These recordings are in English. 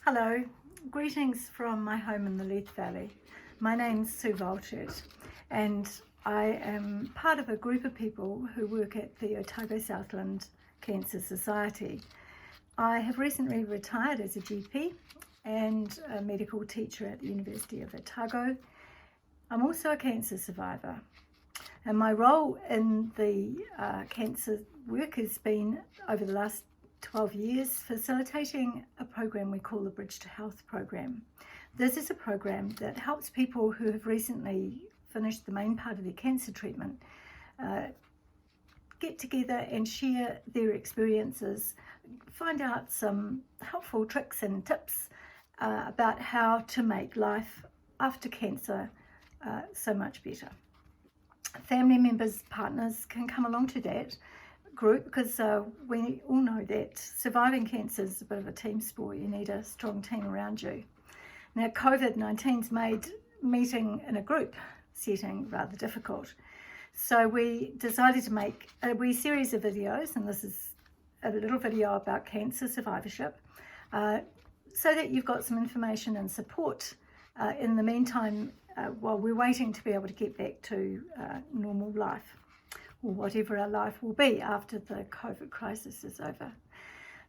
Hello, greetings from my home in the Leith Valley. My name's Sue Walthert and I am part of a group of people who work at the Otago Southland Cancer Society. I have recently retired as a GP and a medical teacher at the University of Otago. I'm also a cancer survivor, and my role in the cancer work has been, over the last 12 years, facilitating a program we call the Bridge to Health program. This is a program that helps people who have recently finished the main part of their cancer treatment get together and share their experiences, find out some helpful tricks and tips about how to make life after cancer so much better. Family members, partners can come along to that group because we all know that surviving cancer is a bit of a team sport. You need a strong team around you. Now, COVID-19's made meeting in a group setting rather difficult. So we decided to make a wee series of videos, and this is a little video about cancer survivorship, so that you've got some information and support in the meantime while we're waiting to be able to get back to normal life, or whatever our life will be after the COVID crisis is over.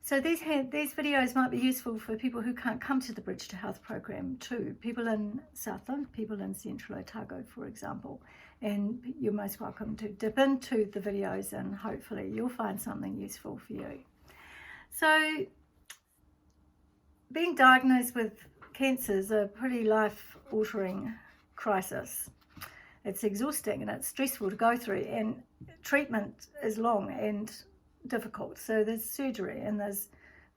So these videos might be useful for people who can't come to the Bridge to Health program too, people in Southland, people in Central Otago, for example, and you're most welcome to dip into the videos and hopefully you'll find something useful for you. So being diagnosed with cancer is a pretty life-altering crisis. It's exhausting and it's stressful to go through, and treatment is long and difficult. So there's surgery and there's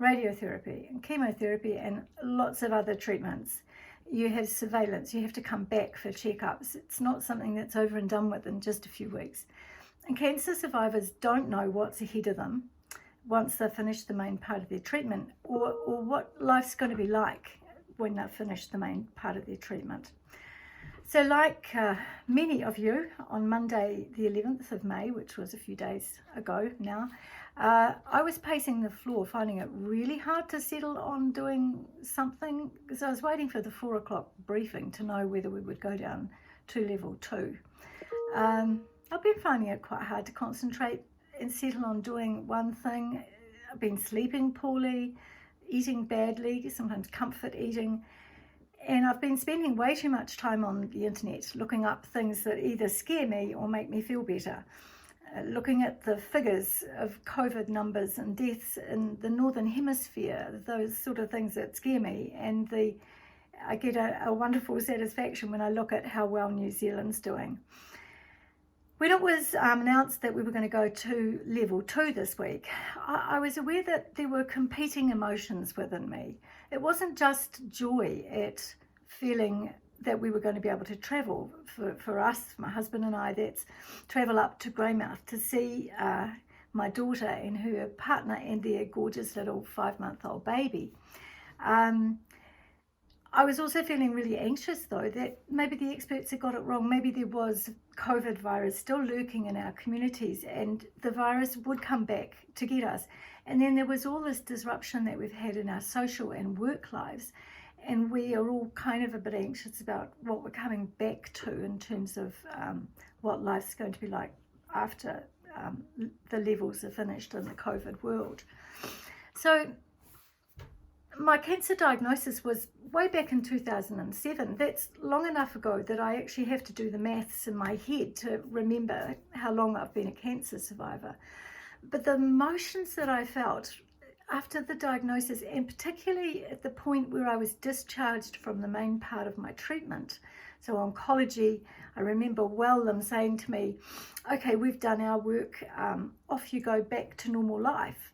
radiotherapy and chemotherapy and lots of other treatments. You have surveillance, you have to come back for checkups. It's not something that's over and done with in just a few weeks. And cancer survivors don't know what's ahead of them once they've finished the main part of their treatment, or what life's going to be like when they've finished the main part of their treatment. So like many of you, on Monday the 11th of May, which was a few days ago now, I was pacing the floor, finding it really hard to settle on doing something, because I was waiting for the 4 o'clock briefing to know whether we would go down to level 2. I've been finding it quite hard to concentrate and settle on doing one thing. I've been sleeping poorly, eating badly, sometimes comfort eating. And I've been spending way too much time on the internet, looking up things that either scare me or make me feel better. Looking at the figures of COVID numbers and deaths in the Northern Hemisphere, those sort of things that scare me. And I get a wonderful satisfaction when I look at how well New Zealand's doing. When it was announced that we were going to go to level 2 this week, I was aware that there were competing emotions within me. It wasn't just joy at feeling that we were going to be able to travel. For us, my husband and I, that's travel up to Greymouth to see my daughter and her partner and their gorgeous little 5-month-old baby. I was also feeling really anxious, though, that maybe the experts had got it wrong. Maybe there was COVID virus still lurking in our communities and the virus would come back to get us. And then there was all this disruption that we've had in our social and work lives. And we are all kind of a bit anxious about what we're coming back to in terms of what life's going to be like after the levels are finished in the COVID world. So my cancer diagnosis was way back in 2007. That's long enough ago that I actually have to do the maths in my head to remember how long I've been a cancer survivor. But the emotions that I felt after the diagnosis, and particularly at the point where I was discharged from the main part of my treatment, so oncology, I remember well them saying to me, okay, we've done our work, off you go back to normal life.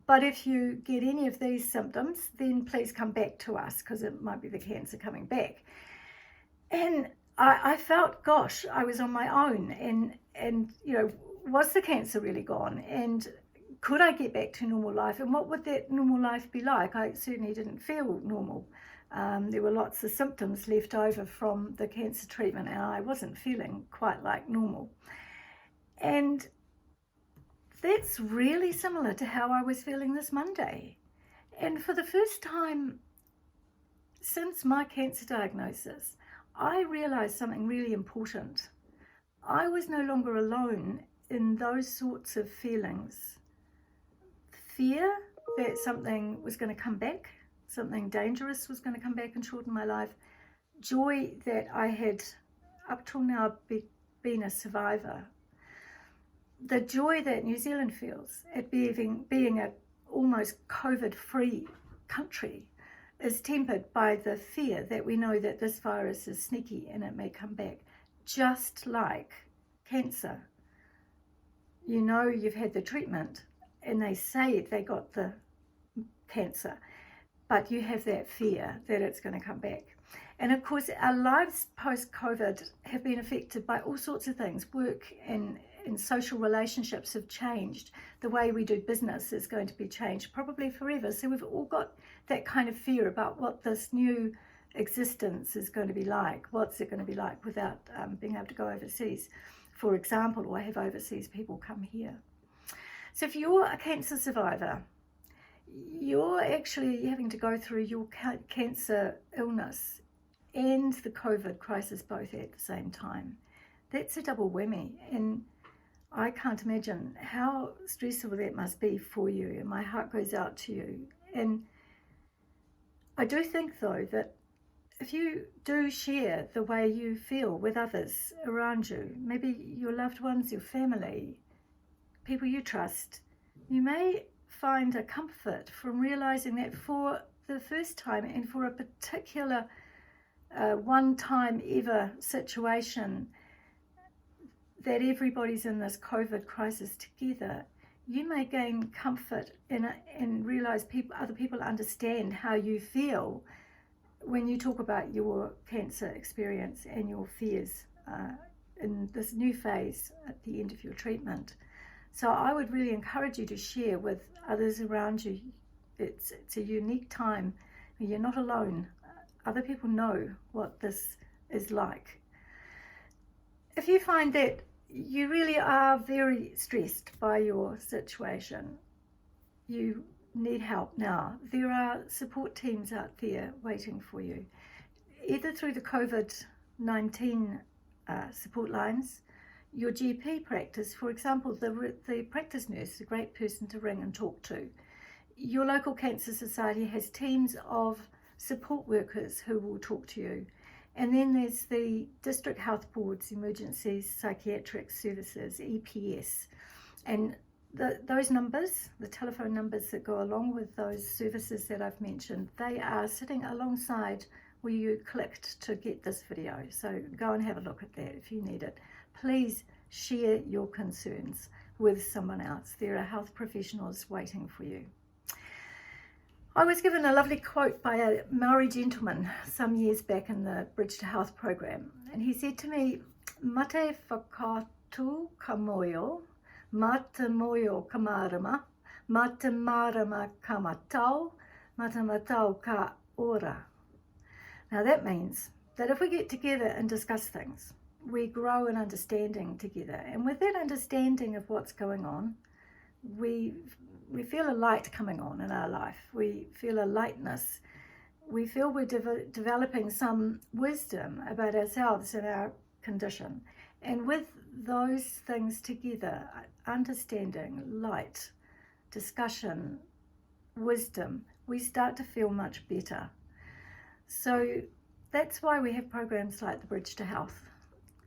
But if you get any of these symptoms, then please come back to us because it might be the cancer coming back. And I felt, gosh, I was on my own. And you know, was the cancer really gone? And could I get back to normal life? And what would that normal life be like? I certainly didn't feel normal. There were lots of symptoms left over from the cancer treatment, and I wasn't feeling quite like normal. And that's really similar to how I was feeling this Monday. And for the first time since my cancer diagnosis, I realized something really important. I was no longer alone in those sorts of feelings. Fear that something was going to come back, something dangerous was going to come back and shorten my life. Joy that I had up till now been a survivor. The joy that New Zealand feels at being an almost COVID-free country is tempered by the fear that we know that this virus is sneaky and it may come back. Just like cancer. You know you've had the treatment and they say they got the cancer, but you have that fear that it's going to come back. And of course, our lives post-COVID have been affected by all sorts of things. Work and social relationships have changed. The way we do business is going to be changed, probably forever. So we've all got that kind of fear about what this new existence is going to be like. What's it going to be like without being able to go overseas, for example, or have overseas people come here. So if you're a cancer survivor, you're actually having to go through your cancer illness and the COVID crisis both at the same time. That's a double whammy, and I can't imagine how stressful that must be for you, and my heart goes out to you. And I do think, though, that if you do share the way you feel with others around you, maybe your loved ones, your family, people you trust, you may find a comfort from realizing that for the first time and for a particular one-time ever situation, that everybody's in this COVID crisis together. You may gain comfort and realize other people understand how you feel when you talk about your cancer experience and your fears in this new phase at the end of your treatment. So I would really encourage you to share with others around you. It's a unique time. You're not alone. Other people know what this is like. If you find that you really are very stressed by your situation, you need help now, there are support teams out there waiting for you, either through the COVID-19 support lines, your GP practice, for example, the practice nurse is a great person to ring and talk to. Your local cancer society has teams of support workers who will talk to you. And then there's the District Health Board's Emergency Psychiatric Services, EPS. And those numbers, the telephone numbers that go along with those services that I've mentioned, they are sitting alongside where you clicked to get this video. So go and have a look at that if you need it. Please share your concerns with someone else. There are health professionals waiting for you. I was given a lovely quote by a Maori gentleman some years back in the Bridge to Health program, and he said to me, "Mate whakatu ka moio, mate moio ka marama, mate marama ka matau, mate matau ka ora." Now that means that if we get together and discuss things, we grow in understanding together, and with that understanding of what's going on, we feel a light coming on in our life. We feel a lightness. We feel we're developing some wisdom about ourselves and our condition. And with those things together, understanding, light, discussion, wisdom, we start to feel much better. So that's why we have programs like the Bridge to Health,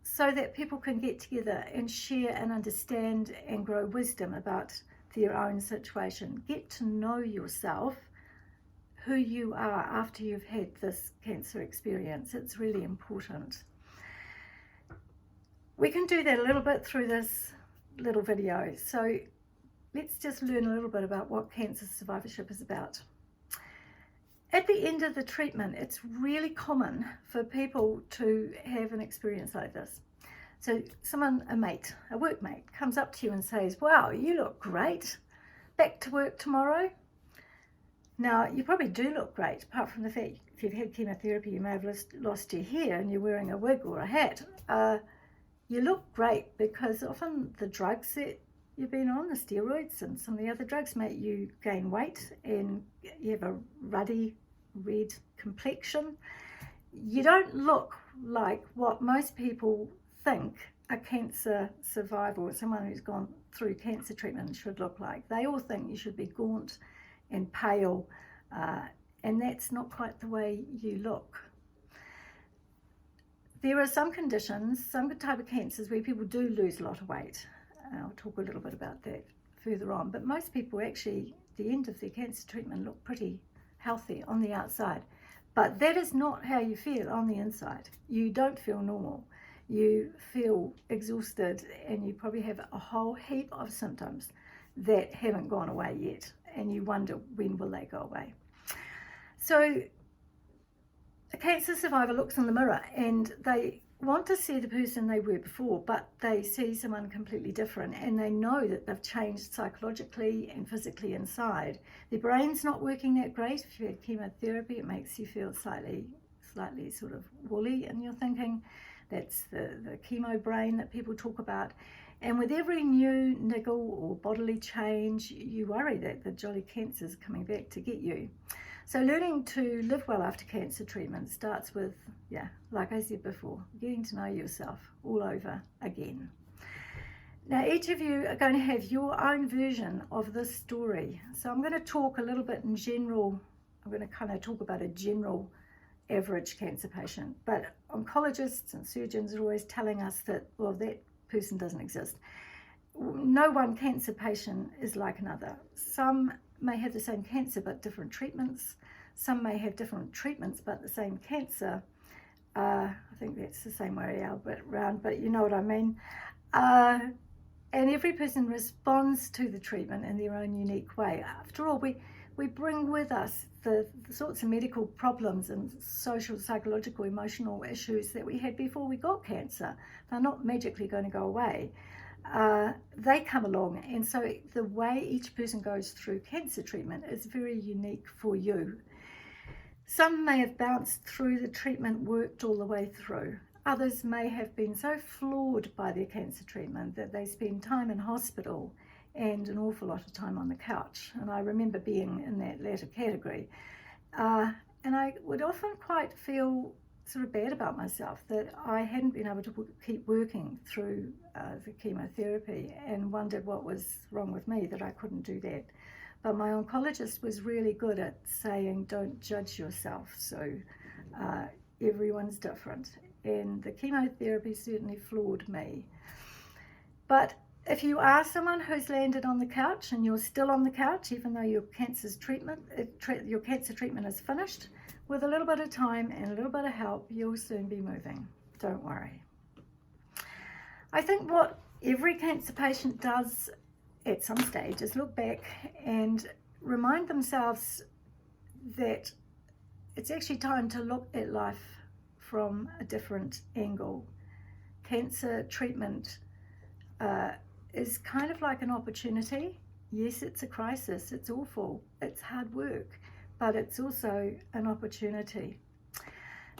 so that people can get together and share and understand and grow wisdom about their own situation. Get to know yourself, who you are after you've had this cancer experience. It's really important. We can do that a little bit through this little video. So let's just learn a little bit about what cancer survivorship is about. At the end of the treatment, it's really common for people to have an experience like this. So someone, a mate, a workmate, comes up to you and says, "Wow, you look great. Back to work tomorrow?" Now, you probably do look great, apart from the fact if you've had chemotherapy, you may have lost your hair and you're wearing a wig or a hat. You look great because often the drugs that you've been on the steroids and some of the other drugs make you gain weight and you have a ruddy red complexion. You don't look like what most people think a cancer survivor or someone who's gone through cancer treatment should look like. They all think you should be gaunt and pale, and that's not quite the way you look. There are some conditions, some type of cancers where people do lose a lot of weight. I'll talk a little bit about that further on, but most people actually, at the end of their cancer treatment, look pretty healthy on the outside. But that is not how you feel on the inside. You don't feel normal. You feel exhausted, and you probably have a whole heap of symptoms that haven't gone away yet, and you wonder when will they go away. So a cancer survivor looks in the mirror and they want to see the person they were before, but they see someone completely different, and they know that they've changed psychologically and physically inside. Their brain's not working that great. If you had chemotherapy, it makes you feel slightly sort of woolly in your thinking. That's the chemo brain that people talk about. And with every new niggle or bodily change, you worry that the jolly cancer's coming back to get you. So learning to live well after cancer treatment starts with, like I said before, getting to know yourself all over again. Now, each of you are going to have your own version of this story. So I'm going to talk a little bit in general. I'm going to kind of talk about a general average cancer patient. But oncologists and surgeons are always telling us that, well, that person doesn't exist. No one cancer patient is like another. Some may have the same cancer but different treatments. Some may have different treatments but the same cancer. I think that's the same way around, but you know what I mean. And every person responds to the treatment in their own unique way. After all, we bring with us the sorts of medical problems and social, psychological, emotional issues that we had before we got cancer. They're not magically going to go away. They come along, and so the way each person goes through cancer treatment is very unique for you. Some may have bounced through the treatment, worked all the way through. Others may have been so flawed by their cancer treatment that they spend time in hospital and an awful lot of time on the couch. And I remember being in that latter category. And I would often quite feel sort of bad about myself that I hadn't been able to keep working through the chemotherapy, and wondered what was wrong with me that I couldn't do that. But my oncologist was really good at saying, don't judge yourself. So everyone's different. And the chemotherapy certainly flawed me. But if you are someone who's landed on the couch and you're still on the couch, even though your cancer treatment is finished, with a little bit of time and a little bit of help, you'll soon be moving. Don't worry. I think what every cancer patient does at some stage is look back and remind themselves that it's actually time to look at life from a different angle. Cancer treatment is kind of like an opportunity. Yes, it's a crisis, it's awful, it's hard work, but it's also an opportunity.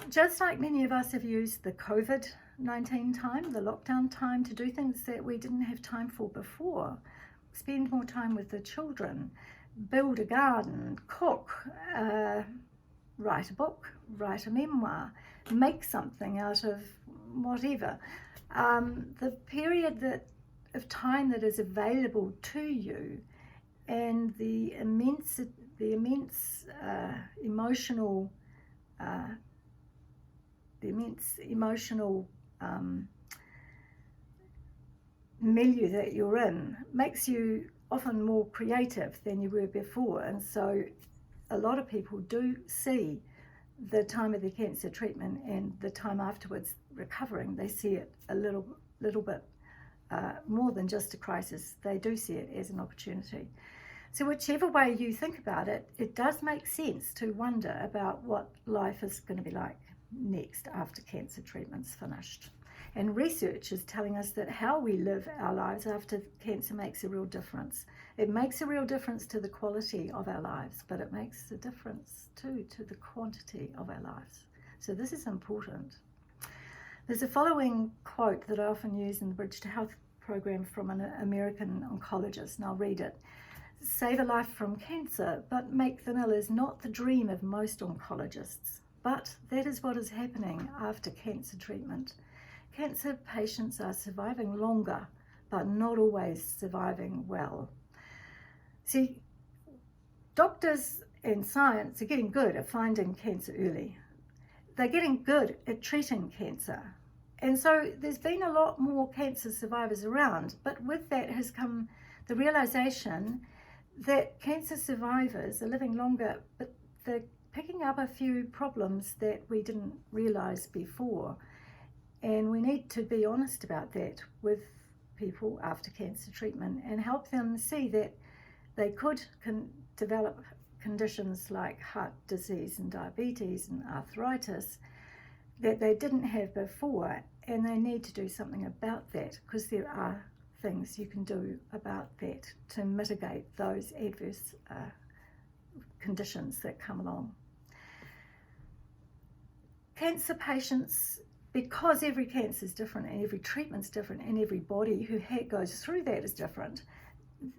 Just like many of us have used the COVID-19 time, the lockdown time, to do things that we didn't have time for before. Spend more time with the children, build a garden, cook, write a book, write a memoir, make something out of whatever. The period of time that is available to you, and the immense emotional milieu that you're in makes you often more creative than you were before. And so a lot of people do see the time of their cancer treatment and the time afterwards recovering, they see it a little bit more than just a crisis. They do see it as an opportunity. So whichever way you think about it, it does make sense to wonder about what life is going to be like next after cancer treatment's finished. And research is telling us that how we live our lives after cancer makes a real difference. It makes a real difference to the quality of our lives, but it makes a difference too to the quantity of our lives. So this is important. There's a following quote that I often use in the Bridge to Health program from an American oncologist, and I'll read it. Save a life from cancer, but make vanilla is not the dream of most oncologists. But that is what is happening after cancer treatment. Cancer patients are surviving longer, but not always surviving well. See, doctors and science are getting good at finding cancer early. They're getting good at treating cancer. And so there's been a lot more cancer survivors around, but with that has come the realization that cancer survivors are living longer, but they're picking up a few problems that we didn't realize before. And we need to be honest about that with people after cancer treatment and help them see that they could develop conditions like heart disease and diabetes and arthritis that they didn't have before, and they need to do something about that, because there are things you can do about that to mitigate those adverse conditions that come along. Cancer patients, because every cancer is different and every treatment's different and every body who goes through that is different,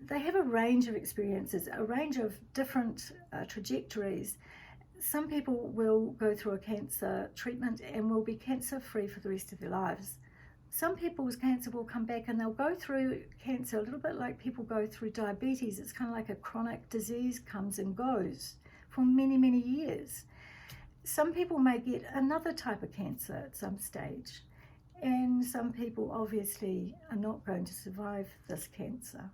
they have a range of experiences, a range of different trajectories. Some people will go through a cancer treatment and will be cancer free for the rest of their lives. Some people's cancer will come back and they'll go through cancer a little bit like people go through diabetes. It's kind of like a chronic disease, comes and goes for many, many years. Some people may get another type of cancer at some stage, and some people obviously are not going to survive this cancer.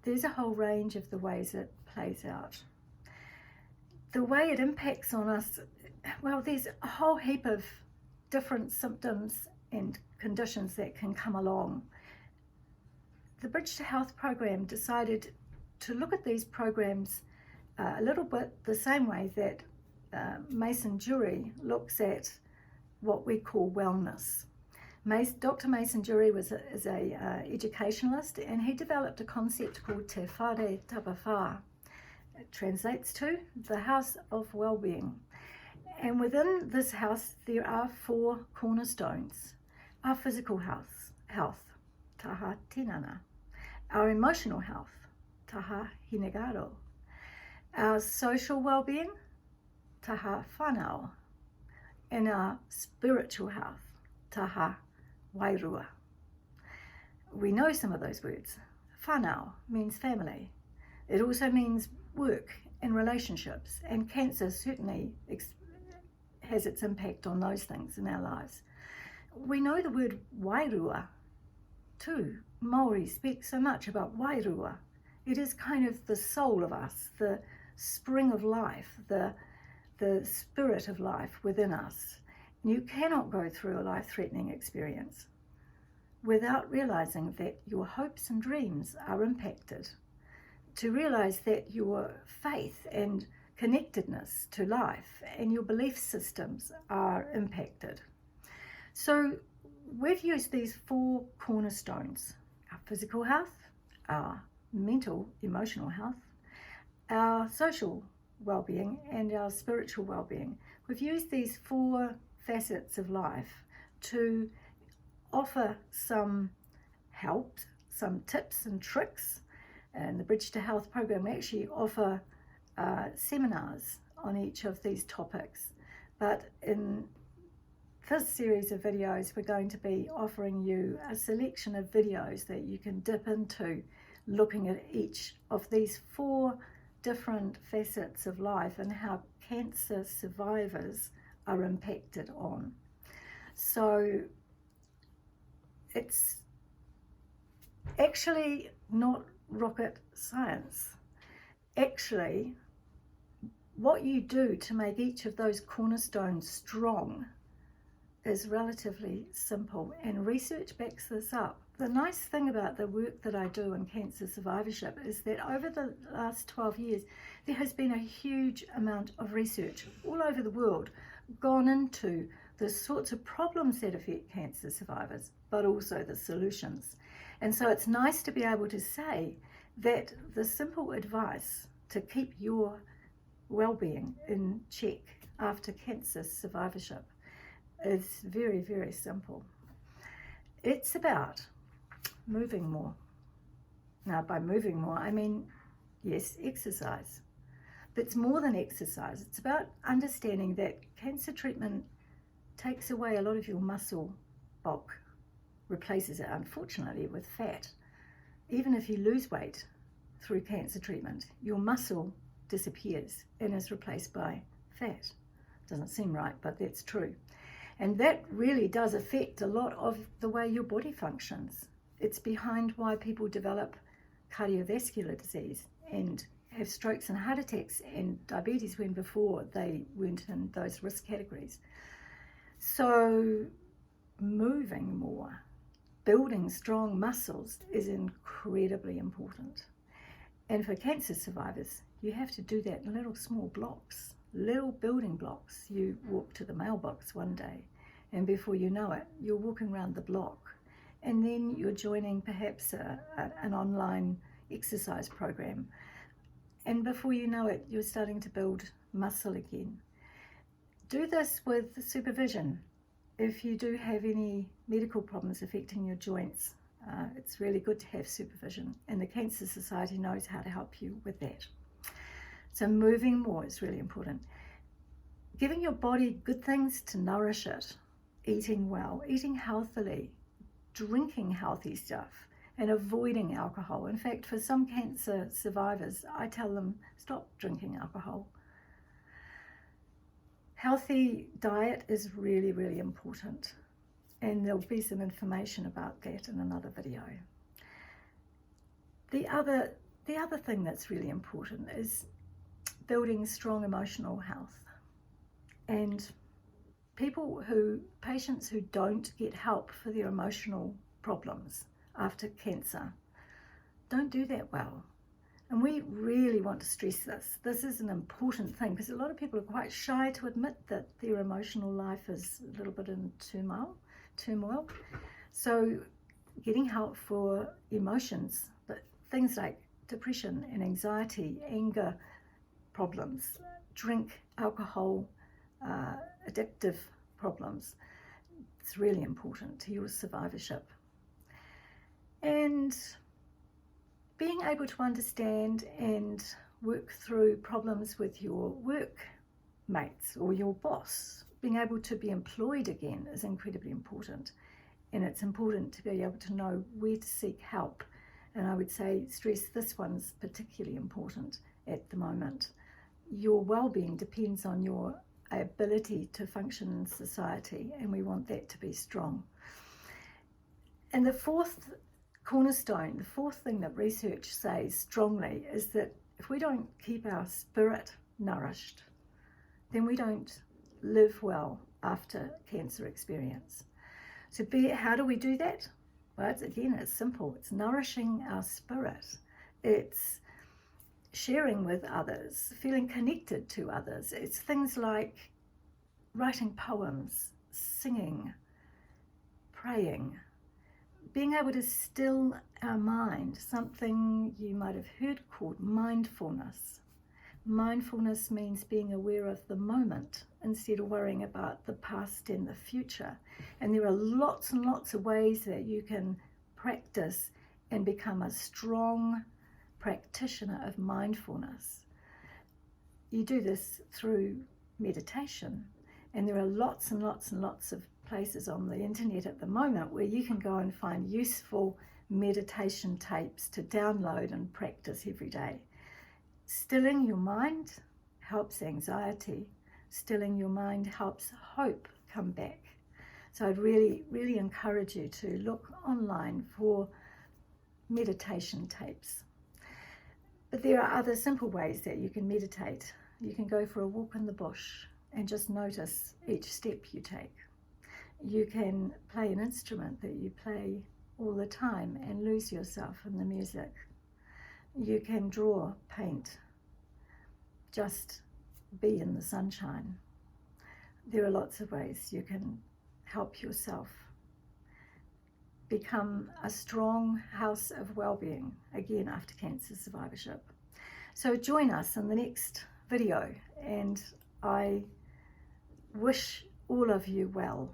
There's a whole range of the ways it plays out. The way it impacts on us, well, there's a whole heap of different symptoms and conditions that can come along. The Bridge to Health program decided to look at these programs a little bit the same way that Mason Jury looks at what we call wellness. Dr. Mason Jury is a educationalist, and he developed a concept called Te Whare Tapawha. It translates to the house of well-being. And within this house there are 4 cornerstones. Our physical health, taha tinana. Our emotional health, taha hinegaro. Our social well-being, taha whanau. And our spiritual health, taha wairua. We know some of those words. Whanau means family. It also means work and relationships, and cancer certainly has its impact on those things in our lives. We know the word wairua too. Maori speak so much about wairua. It is kind of the soul of us, the spring of life, the spirit of life within us. You cannot go through a life-threatening experience without realizing that your hopes and dreams are impacted. To realize that your faith and connectedness to life and your belief systems are impacted. So we've used these 4 cornerstones: our physical health, our mental, emotional health, our social well-being, and our spiritual well-being. We've used these 4 facets of life to offer some help, some tips and tricks. And the Bridge to Health program, we actually offer seminars on each of these topics. But in this series of videos, we're going to be offering you a selection of videos that you can dip into, looking at each of these 4 different facets of life and how cancer survivors are impacted on. So it's actually not rocket science. Actually, what you do to make each of those cornerstones strong is relatively simple, and research backs this up. The nice thing about the work that I do in cancer survivorship is that over the last 12 years there has been a huge amount of research all over the world gone into the sorts of problems that affect cancer survivors, but also the solutions. And so it's nice to be able to say that the simple advice to keep your well-being in check after cancer survivorship is very, very simple. It's about moving more. Now, by moving more, I mean, yes, exercise. But it's more than exercise. It's about understanding that cancer treatment takes away a lot of your muscle bulk, replaces it, unfortunately, with fat. Even if you lose weight through cancer treatment, your muscle disappears and is replaced by fat. Doesn't seem right, but that's true. And that really does affect a lot of the way your body functions. It's behind why people develop cardiovascular disease and have strokes and heart attacks and diabetes when before they weren't in those risk categories. So moving more, building strong muscles is incredibly important. And for cancer survivors, you have to do that in little small blocks, little building blocks. You walk to the mailbox one day, and before you know it, you're walking around the block. And then you're joining perhaps an online exercise program. And before you know it, you're starting to build muscle again. Do this with supervision. If you do have any medical problems affecting your joints, it's really good to have supervision, and the Cancer Society knows how to help you with that. So moving more is really important. Giving your body good things to nourish it, eating well, eating healthily, drinking healthy stuff, and avoiding alcohol. In fact, for some cancer survivors, I tell them, stop drinking alcohol. Healthy diet is really, really important. And there'll be some information about that in another video. The other thing that's really important is building strong emotional health. And patients who don't get help for their emotional problems after cancer don't do that well. And we really want to stress this. This is an important thing because a lot of people are quite shy to admit that their emotional life is a little bit in turmoil. So getting help for emotions, things like depression and anxiety, anger problems, drink, alcohol, addictive problems, it's really important to your survivorship. And being able to understand and work through problems with your workmates or your boss, being able to be employed again is incredibly important. And it's important to be able to know where to seek help. And I would say stress this one's particularly important at the moment. Your well-being depends on your ability to function in society, and we want that to be strong. And the fourth cornerstone, the fourth thing that research says strongly is that if we don't keep our spirit nourished, then we don't live well after cancer experience. So how do we do that? Well, it's simple. It's nourishing our spirit. It's sharing with others, feeling connected to others. It's things like writing poems, singing, praying, being able to still our mind, something you might have heard called mindfulness. Mindfulness means being aware of the moment instead of worrying about the past and the future. And there are lots and lots of ways that you can practice and become a strong practitioner of mindfulness. You do this through meditation, and there are lots and lots and lots of places on the internet at the moment where you can go and find useful meditation tapes to download and practice every day. Stilling your mind helps anxiety. Stilling your mind helps hope come back. So I'd really, really encourage you to look online for meditation tapes. But there are other simple ways that you can meditate. You can go for a walk in the bush and just notice each step you take. You can play an instrument that you play all the time and lose yourself in the music. You can draw, paint, just be in the sunshine. There are lots of ways you can help yourself become a strong house of well-being, again, after cancer survivorship. So join us in the next video, and I wish all of you well.